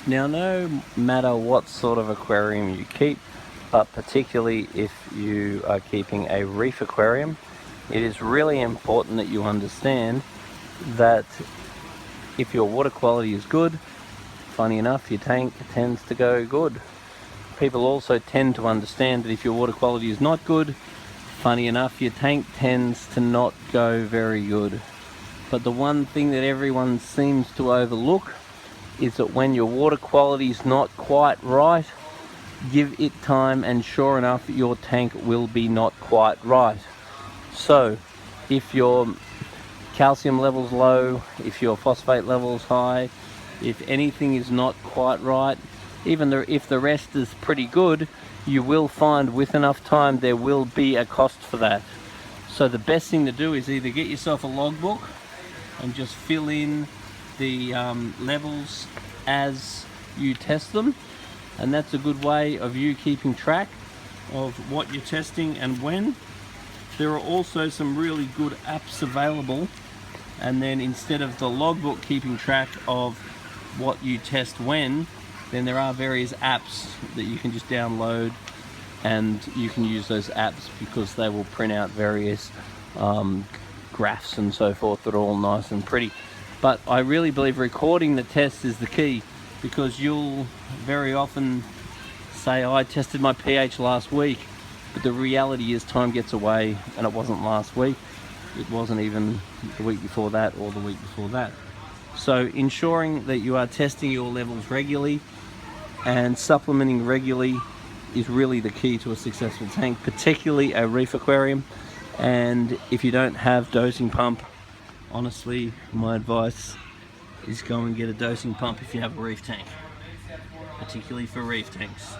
Now, no matter what sort of aquarium you keep, but particularly if you are keeping a reef aquarium, it is really important that you understand that if your water quality is good, funny enough, your tank tends to go good. People also tend to understand that if your water quality is not good, funny enough, your tank tends to not go very good. But the one thing that everyone seems to overlook is that when your water quality is not quite right, give it time and sure enough, your tank will be not quite right. So if your calcium level's low, if your phosphate level's high, if anything is not quite right, even if the rest is pretty good, you will find with enough time there will be a cost for that. So the best thing to do is either get yourself a logbook and just fill in the levels as you test them, and that's a good way of you keeping track of what you're testing and when. There are also some really good apps available, and then instead of the logbook keeping track of what you test when, then there are various apps that you can just download, and you can use those apps because they will print out various graphs and so forth that are all nice and pretty. But I really believe recording the test is the key, because you'll very often say, I tested my pH last week, but the reality is time gets away, and it wasn't last week, it wasn't even the week before that or the week before that. So ensuring that you are testing your levels regularly and supplementing regularly is really the key to a successful tank, particularly a reef aquarium. And if you don't have dosing pump, honestly, my advice is go and get a dosing pump if you have a reef tank, particularly for reef tanks.